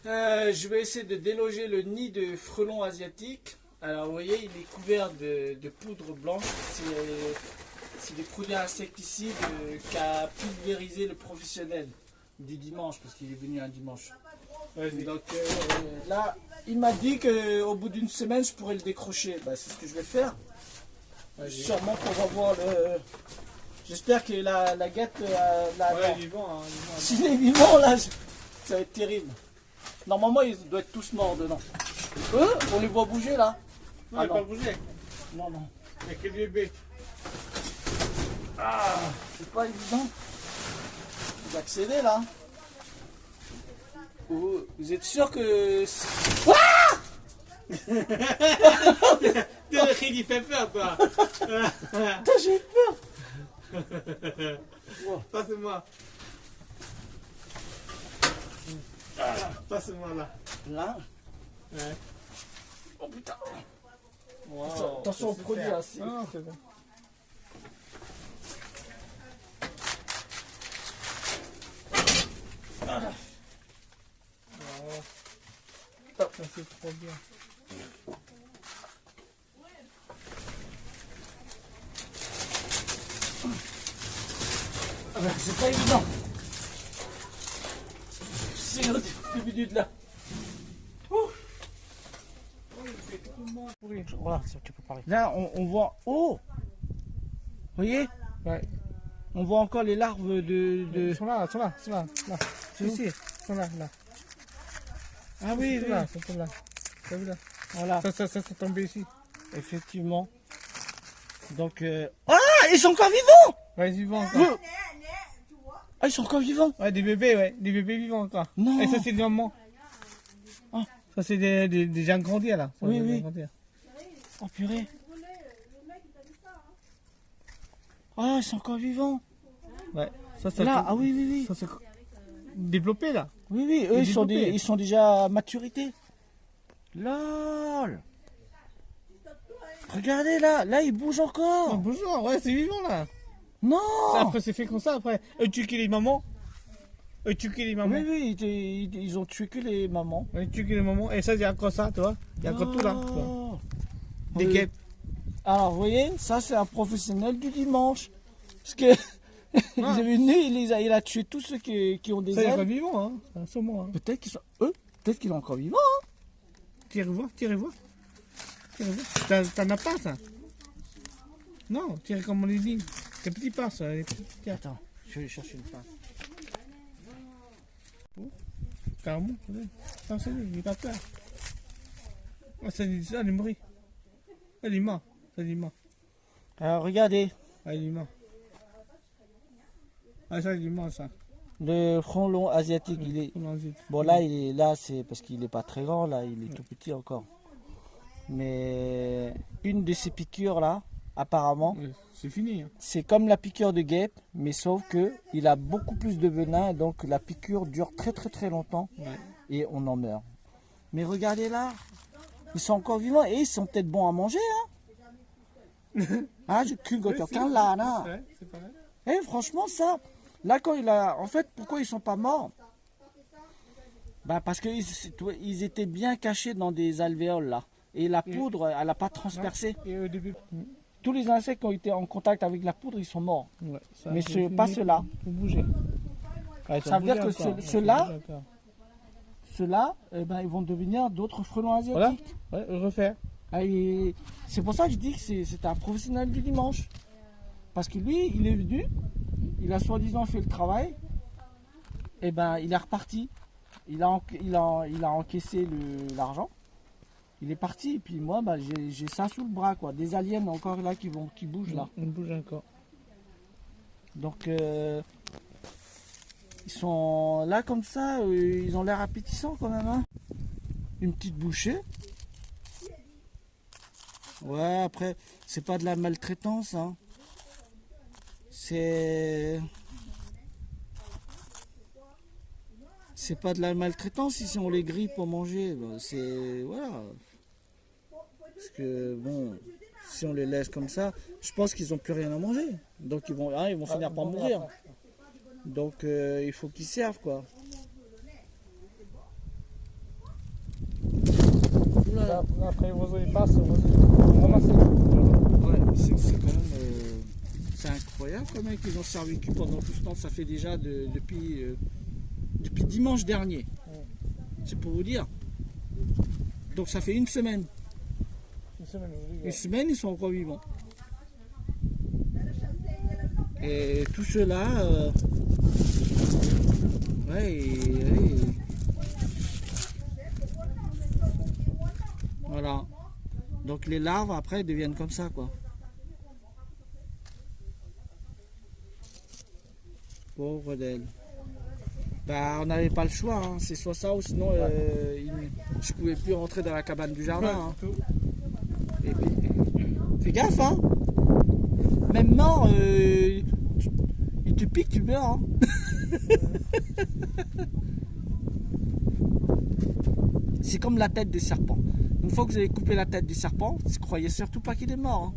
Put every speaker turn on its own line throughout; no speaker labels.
Je vais essayer de déloger le nid de frelons asiatiques. Alors vous voyez, il est couvert de poudre blanche. C'est des produits insecticides qu'a pulvérisé le professionnel du dimanche, parce qu'il est venu un dimanche. Donc là, il m'a dit qu'au bout d'une semaine, je pourrais le décrocher. Bah, c'est ce que je vais faire. Sûrement qu'on va voir le... J'espère que la guette...
Ouais, il est vivant. Hein,
s'il est vivant, là, ça va être terrible. Normalement, ils doivent être tous morts dedans. Eux, on les voit bouger, là.
Non, il n'a pas bougé.
Non, non.
Il n'y a que le bébé.
Ah, c'est pas évident d'accéder, là. Vous êtes sûr que...
Il fait peur, toi.
Putain, j'ai eu peur.
Passe-moi. Passe-moi là.
Là.
Ouais.
Oh putain.
Wow,
Attention au produit, là. C'est...
Ah, c'est bon. Ça, c'est trop bien.
Ah ben, c'est pas évident. C'est au début de là. Voilà, tu peux parler. Là, on voit... Oh! Vous voyez?
Ouais.
On voit encore les larves de...
Ils sont là, là.
C'est où?
Ici, ils sont là.
Ah oui, oui.
Là, ils sont là. T'as vu là?
Voilà,
Ça c'est tombé ici.
effectivement. Donc... Ah! Ils sont encore vivants!
Ouais, ils vivants encore.
Oui. Ah, ils sont encore vivants?
Ouais, des bébés vivants encore.
Non.
Et ça, c'est des mamans.
Ah.
Ça, c'est des gens grandis là. Ça,
Oui,
des
oui.
gens grandis.
Oh purée. Ah, ils sont encore vivants.
Ouais. Ça,
Là, ah oui, oui, oui.
Ça, c'est développé là.
Oui, oui, eux,
Ils
ils sont déjà à maturité. Lol. Regardez là, là, ils bougent
Oh,
encore.
bonjour, ouais, c'est vivant là.
Non.
Après, c'est fait comme ça. Après, eux tuent les mamans. Eux tuent les mamans.
Oui, oui, ils ont tué que les mamans.
Eux tuent les mamans. Et ça, il y a encore ça, tu vois. Il y a encore tout là. Tu vois.
Oh.
Des
Oui.
guêpes.
Alors, vous voyez, ça, c'est un professionnel du dimanche. Parce que il est venu, il a tué tous ceux qui ont des
Ça, il est encore
ailes.
vivant, hein. C'est un saumon, hein.
Peut-être qu'ils sont... Eux, peut-être qu'ils sont encore vivants. Hein.
Tirez voir. T'en as pas, ça? Non, tirez comme on les dit. C'est petit pas, ça. Les petits. Tiens,
Attends, je vais aller chercher une pince.
carrément. Non, c'est lui, il n'a pas peur. Ah, ça, il est mort. Il est mort. Ça, il est mort.
Alors, regardez,
Ah, il est mort. Ah, ça, il est mort, ça.
le frelon asiatique, il est... Bon, là, il est là, c'est parce qu'il n'est pas très grand, là, il est tout petit encore. Mais une de ces piqûres là, apparemment,
Ouais, c'est fini. Hein.
c'est comme la piqûre de guêpe, mais sauf que il a beaucoup plus de venin, donc la piqûre dure très longtemps
Ouais.
et on en meurt. Mais regardez là, ils sont encore vivants et ils sont peut-être bons à manger, hein. Ah, je cul quelqu'un là, là.
Ouais, c'est pareil.
Eh, franchement, ça, là quand il a, en fait, pourquoi ils sont pas morts? Bah parce qu'ils étaient bien cachés dans des alvéoles là. Et la poudre, elle n'a pas transpercé.
Et au début.
Tous les insectes qui ont été en contact avec la poudre, ils sont morts.
Ouais, ça,
Mais
c'est
pas
fini.
ceux-là.
Faut bouger. Ouais,
Ça veut dire que
encore.
ceux-là,
Ouais, encore.
ceux-là, eh ben, ils vont devenir d'autres frelons
Voilà.
asiatiques.
Ouais, refaire.
Ah, et c'est pour ça que je dis que c'est un professionnel du dimanche. Parce que lui, il est venu, il a soi-disant fait le travail, et ben il est reparti. Il a encaissé l'argent. Il est parti et puis moi bah, j'ai ça sous le bras quoi, des aliens encore là qui bougent là.
On bouge encore.
Donc ils sont là comme ça, ils ont l'air appétissants quand même hein. Une petite bouchée. Ouais après c'est pas de la maltraitance hein. C'est pas de la maltraitance si on les grille pour manger, ben, c'est voilà. Parce que bon, si on les laisse comme ça, je pense qu'ils n'ont plus rien à manger. Donc ils vont finir par mourir. Donc il faut qu'ils servent quoi.
après les oiseaux ils passent, ils ramassent.
Ouais, c'est quand même... c'est incroyable quand même qu'ils ont survécu pendant tout ce temps. Ça fait déjà depuis dimanche dernier. C'est pour vous dire. Donc ça fait une semaine. Une semaine, ils sont encore vivants. Et tout cela... Voilà. Donc les larves après deviennent comme ça quoi. Pauvre d'elle. Bah on n'avait pas le choix, hein. C'est soit ça ou sinon je pouvais plus rentrer dans la cabane du jardin. Hein. Et puis, fais gaffe hein. Maintenant il te pique, tu meurs. Hein. C'est comme la tête des serpents. Une fois que vous avez coupé la tête du serpent, ne croyez surtout pas qu'il est mort. Hein.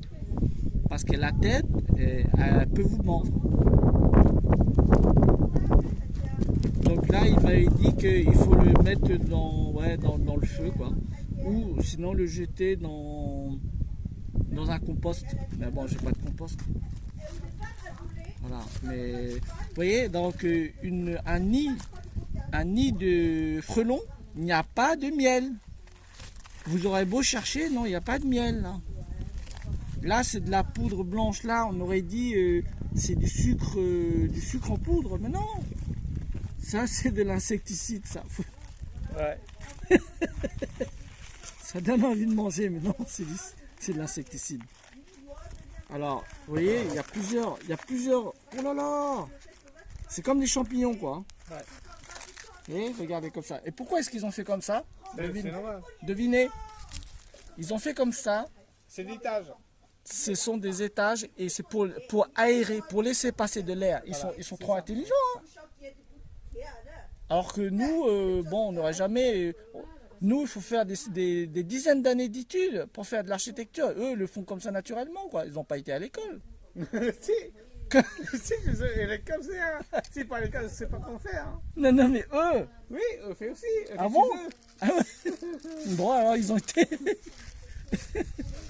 Parce que la tête, elle peut vous mordre. Donc là, il m'avait dit qu'il faut le mettre dans le feu, quoi. Ou sinon le jeter dans un compost. Mais bon, j'ai pas de compost. Voilà. Mais vous voyez, donc un nid de frelons, il n'y a pas de miel. Vous aurez beau chercher, non, il n'y a pas de miel. Là, c'est de la poudre blanche. Là, on aurait dit c'est du sucre en poudre. Mais non, ça, c'est de l'insecticide, ça.
Ouais.
Ça donne envie de manger, mais non, c'est de l'insecticide. Alors, vous voyez, il y a plusieurs. Oh là là, c'est comme des champignons, quoi. Ouais. Et regardez comme ça. Et pourquoi est-ce qu'ils ont fait comme ça? Devinez. Ils ont fait comme ça.
C'est l'étage.
Ce sont des étages et c'est pour aérer, pour laisser passer de l'air. Ils sont trop intelligents. Hein. Alors que nous, bon, on n'aurait jamais... Nous, il faut faire des dizaines d'années d'études pour faire de l'architecture. Eux, ils le font comme ça naturellement, quoi. Ils n'ont pas été à l'école.
Si. Si, l'école, c'est pas l'école, je sais pas comment faire. Hein.
Non, mais eux...
Oui, eux fait aussi.
Ah bon? Ah ouais. Bon, alors ils ont été...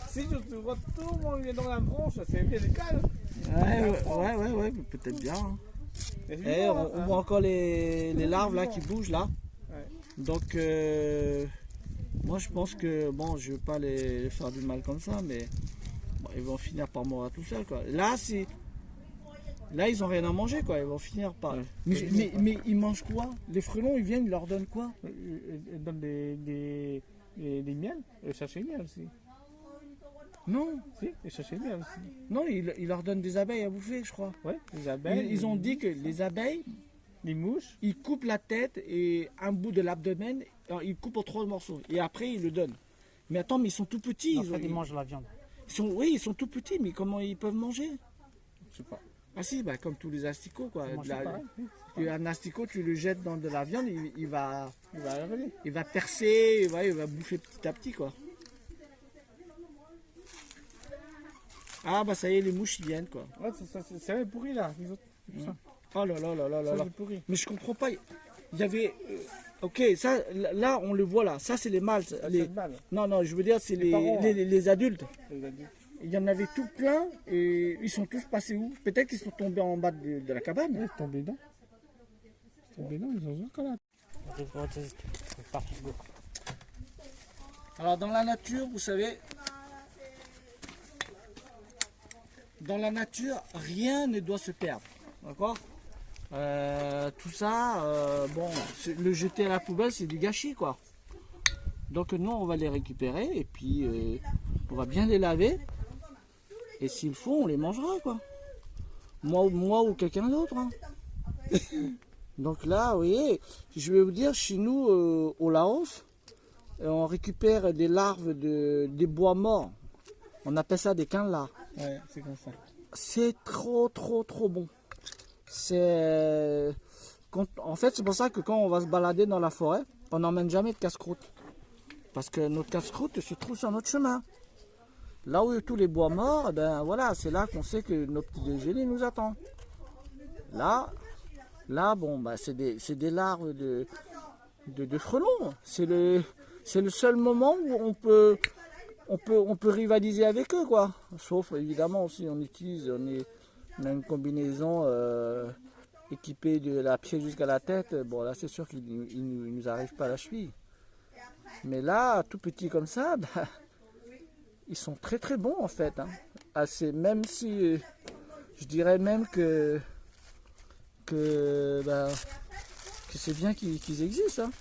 Si je vois tout le monde vient dans la branche, c'est bien l'école.
Ouais, peut-être bien. Hein. Et on voit encore les larves là qui bougent là. Ouais. Donc moi je pense que bon, je veux pas les faire du mal comme ça, mais bon, ils vont finir par mourir tout seuls quoi. Là ils ont rien à manger quoi, ils vont finir par. Ouais. Mais ils mangent quoi? Les frelons ils viennent, ils leur donnent quoi?
Ils donnent des miels, ils cherchent les miels aussi.
Non.
Si, ils cherchent les miels aussi.
Non, ils leur donnent des abeilles à bouffer, je crois.
Ouais, les abeilles.
Ils ont dit que les abeilles,
les mouches,
ils coupent la tête et un bout de l'abdomen, ils coupent en 3 morceaux. Et après, ils le donnent. Mais attends, mais ils sont tout petits.
Ils mangent la viande.
Oui, ils sont tout petits, mais comment ils peuvent manger?
Je sais pas.
Ah si, bah, comme tous les asticots, quoi.
Oui.
Un asticot, tu le jettes dans de la viande, il va
avaler.
Il va percer, il va bouffer petit à petit, quoi. Ah bah ça y est, les mouches ils viennent quoi.
Ouais, c'est pourri là. Les autres,
oh là là là là là.
Pourri.
Mais je comprends pas. Il y avait. Ok, ça là on le voit là. Ça c'est les mâles. Non, je veux dire c'est les adultes.
Les adultes.
Il y en avait tout plein et ils sont tous passés où? Peut-être qu'ils sont tombés en bas de la cabane.
Ouais, tombés dedans. Ils sont encore là.
Alors dans la nature, vous savez. Dans la nature, rien ne doit se perdre, d'accord? Tout ça, bon, le jeter à la poubelle, c'est du gâchis, quoi. Donc nous, on va les récupérer et puis on va bien les laver. Et s'il faut, on les mangera, quoi. Moi ou quelqu'un d'autre. Hein. Donc là, vous voyez, je vais vous dire, chez nous, au Laos, on récupère des larves des bois morts. On appelle ça des quinlards.
Ouais, c'est comme ça.
C'est trop bon. En fait, c'est pour ça que quand on va se balader dans la forêt, on n'emmène jamais de casse-croûte. Parce que notre casse-croûte se trouve sur notre chemin. Là où il y a tous les bois morts, ben voilà, c'est là qu'on sait que nos petits déjeuners nous attendent. Là, bon, bah, c'est des larves de frelons. C'est c'est le seul moment où on peut rivaliser avec eux, quoi. Sauf, évidemment, si on a une combinaison équipée de la pied jusqu'à la tête. Bon, là, c'est sûr qu'il ne nous arrive pas à la cheville. Mais là, tout petit comme ça, bah, ils sont très très bons, en fait. Hein. Même si, je dirais même que c'est bien qu'ils existent. Hein.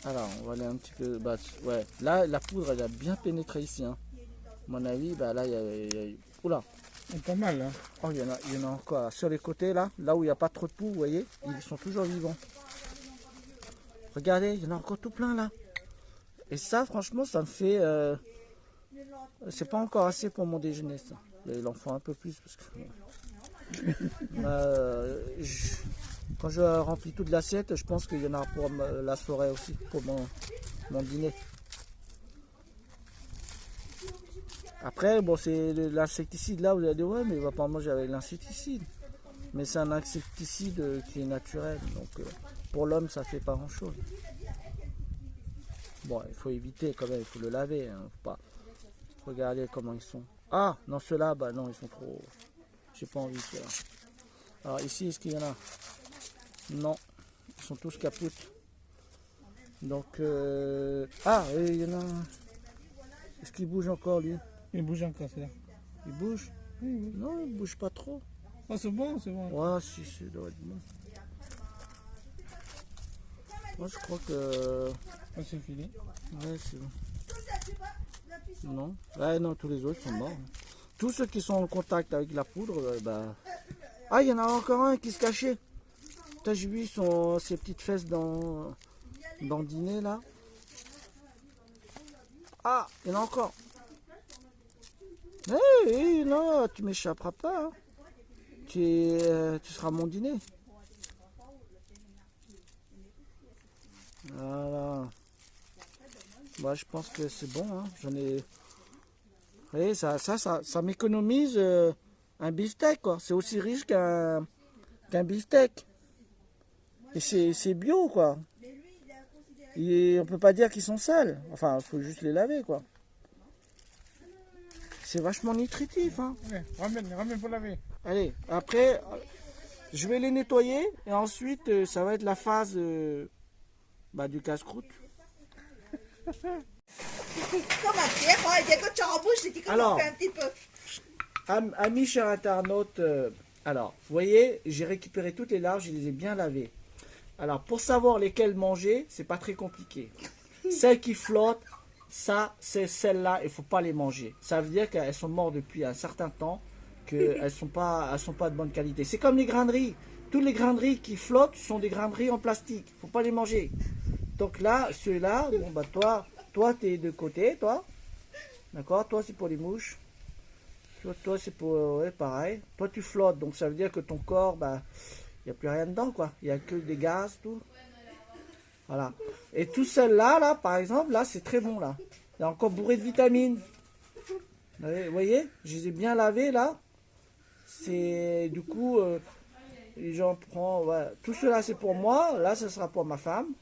Alors, on va aller un petit peu. Bah, ouais. Là, la poudre, elle a bien pénétré ici. Hein. À mon avis, bah, là, il y a. Oula!
C'est pas mal, hein.
Oh, il y en a encore. Sur les côtés, là où il n'y a pas trop de poux, vous voyez, ils sont toujours vivants. Regardez, il y en a encore tout plein, là. Et ça, franchement, ça me fait. C'est pas encore assez pour mon déjeuner, ça. Il en faut un peu plus. Parce que, quand je remplis toute l'assiette, je pense qu'il y en a pour la soirée aussi, pour mon dîner. Après, bon, c'est l'insecticide là, vous allez dire, ouais, mais il va pas manger avec l'insecticide. Mais c'est un insecticide qui est naturel, donc pour l'homme, ça fait pas grand chose. Bon, il faut éviter quand même, il faut le laver, hein, faut pas. Regardez comment ils sont. Ah, non, ceux-là, bah non, ils sont trop. J'ai pas envie de ceux-là. Alors ici, est-ce qu'il y en a? Non, ils sont tous capoutes. Donc, ah, il y en a un. Est-ce qu'il bouge encore, lui?
Il bouge encore, c'est là.
Il bouge?
Oui.
Non, il bouge pas trop.
Oh, c'est bon, c'est bon.
Ouais, si, ça doit être bon. Moi, je crois que...
Oh, c'est fini.
Ouais, c'est bon. Non. Ouais, non, tous les autres sont morts. Tous ceux qui sont en contact avec la poudre, bah... Ah, il y en a encore un qui se cachait. Putain, j'ai vu ses petites fesses dans le dîner, là. Ah, il y en a encore. Hey, non, tu m'échapperas pas. Hein. Tu seras mon dîner. Voilà. Bah, je pense que c'est bon. Hein. J'en ai. Vous voyez, ça m'économise un beefsteak, quoi. C'est aussi riche qu'un beefsteak. Et c'est bio, quoi. Et on peut pas dire qu'ils sont sales. Enfin, il faut juste les laver, quoi. C'est vachement nutritif, hein.
Ouais, ramène pour laver.
Allez, après, je vais les nettoyer et ensuite, ça va être la phase du casse-croûte. Alors, amis chers internautes, alors, vous voyez, j'ai récupéré toutes les larves, je les ai bien lavées. Alors, pour savoir lesquelles manger, c'est pas très compliqué. Celles qui flottent, ça, c'est celles-là, il ne faut pas les manger. Ça veut dire qu'elles sont mortes depuis un certain temps, qu'elles sont pas de bonne qualité. C'est comme les grains de riz. Toutes les grains de riz qui flottent sont des grains de riz en plastique. Il ne faut pas les manger. Donc là, ceux-là, bon bah toi tu es de côté, toi. D'accord? Toi, c'est pour les mouches. Toi c'est pour... Ouais, pareil. Toi, tu flottes. Donc ça veut dire que ton corps, bah, il n'y a plus rien dedans, quoi. Il n'y a que des gaz, tout. Voilà. Et tout celles-là, là, par exemple, là, c'est très bon, là. Il est encore bourré de vitamines. Vous voyez, je les ai bien lavés, là. C'est, du coup, j'en prends, ouais. Tout cela, c'est pour moi. Là, ce sera pour ma femme.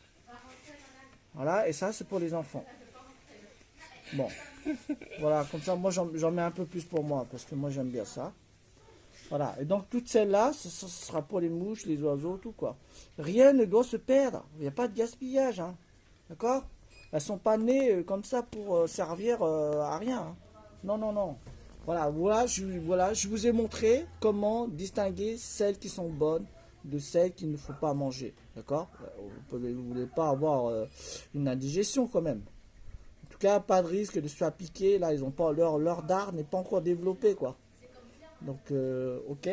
Voilà, et ça, c'est pour les enfants. Bon. Voilà, comme ça, moi, j'en mets un peu plus pour moi, parce que moi, j'aime bien ça. Voilà, et donc toutes celles-là, ce sera pour les mouches, les oiseaux, tout quoi. Rien ne doit se perdre, il n'y a pas de gaspillage, hein. D'accord? Elles sont pas nées comme ça pour servir à rien. Hein. Non, non, non. Voilà, je vous ai montré comment distinguer celles qui sont bonnes de celles qu'il ne faut pas manger. D'accord? Vous ne voulez pas avoir une indigestion quand même. En tout cas, pas de risque de se faire piquer. Là, ils ont pas leur dard n'est pas encore développé, quoi. Donc, ok.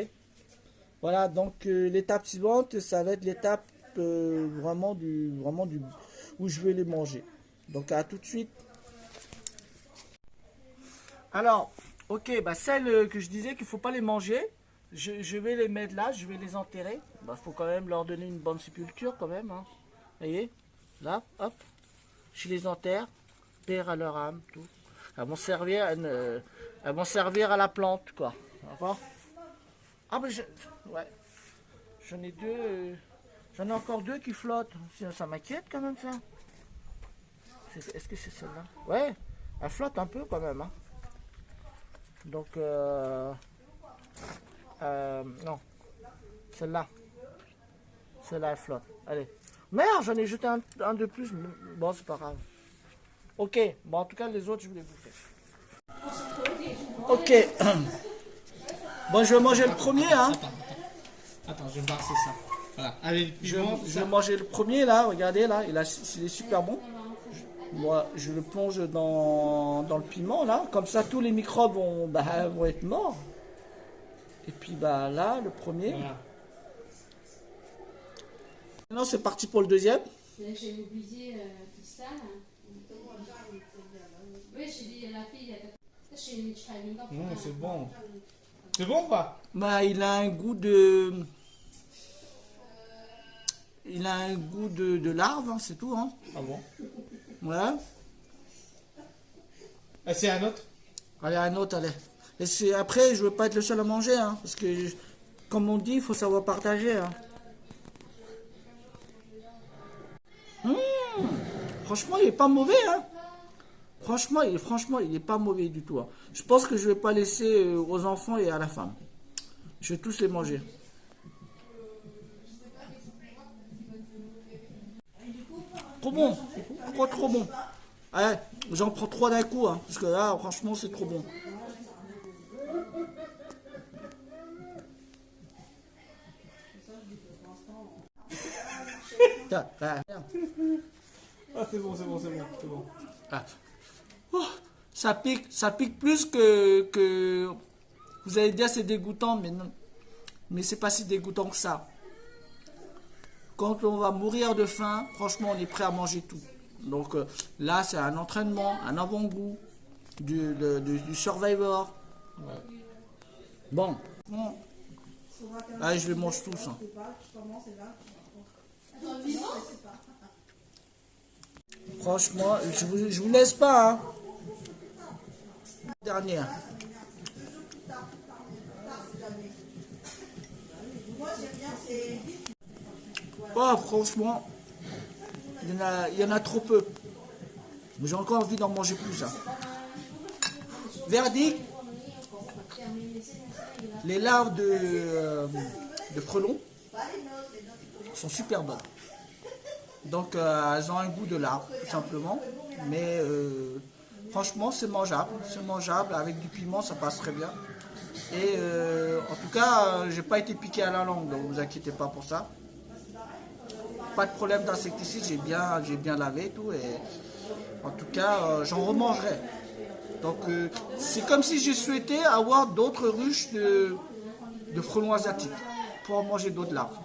Voilà, donc l'étape suivante, ça va être l'étape vraiment où je vais les manger. Donc, à tout de suite. Alors, ok, bah celles que je disais qu'il ne faut pas les manger, je vais les mettre là, je vais les enterrer. Bah, faut quand même leur donner une bonne sépulture quand même. Hein. Vous voyez? Là, hop. Je les enterre, paix à leur âme, tout. Elles vont servir à la plante, quoi. D'accord? Ah, mais ouais. J'en ai deux. J'en ai encore deux qui flottent. Ça m'inquiète quand même, ça. Est-ce que c'est celle-là? Ouais, elle flotte un peu quand même. Hein. Donc, non, celle-là. Celle-là, elle flotte. Allez. Merde, j'en ai jeté un de plus. Bon, c'est pas grave. Ok, bon, en tout cas, les autres, je vais les bouffer. Ok. Bon, je vais manger le premier, hein.
Attends, je vais barcer ça. Voilà. Allez,
Je vais manger le premier, là. Regardez, là. Il est super bon. Moi, je le plonge dans le piment, là. Comme ça, tous les microbes vont être morts. Et puis, bah, là, le premier.
Voilà.
Maintenant, c'est parti pour le deuxième.
J'ai oublié Cristal. Oui, j'ai dit la fille.
Non, c'est bon. C'est bon ou pas?
Bah, il a un goût de... Il a un goût de larve, hein, c'est tout. Hein.
Ah bon?
Voilà.
Ah, c'est un autre?
Allez, un autre, allez. Et après, je veux pas être le seul à manger, hein, parce que, comme on dit, il faut savoir partager. Hein. Franchement, il est pas mauvais, hein. Franchement, il est pas mauvais du tout. Hein. Je pense que je vais pas laisser aux enfants et à la femme. Je vais tous les manger. Trop bon. Trop bon. Allez, j'en prends 3 d'un coup, hein, parce que là, franchement, c'est trop bon. Tiens,
Ah, c'est bon.
Ah. Oh, ça pique plus que... Vous allez dire c'est dégoûtant, mais non. Mais c'est pas si dégoûtant que ça. Quand on va mourir de faim, franchement, on est prêt à manger tout. Donc là, c'est un entraînement, un avant-goût du Survivor.
Ouais.
Bon. Allez, je les mange tous. Hein. Franchement, je vous laisse pas. Hein. Dernière. Oh, franchement, il y en a trop peu. Mais j'ai encore envie d'en manger plus. Hein. Verdict, les larves de frelons sont super bonnes. Donc elles ont un goût de larve, tout simplement. Mais franchement, c'est mangeable. C'est mangeable. Avec du piment, ça passe très bien. Et en tout cas, j'ai pas été piqué à la langue, donc ne vous inquiétez pas pour ça. Pas de problème d'insecticide, j'ai bien lavé et tout. Et en tout cas, j'en remangerai. Donc c'est comme si j'ai souhaité avoir d'autres ruches de frelons asiatiques pour en manger d'autres larves.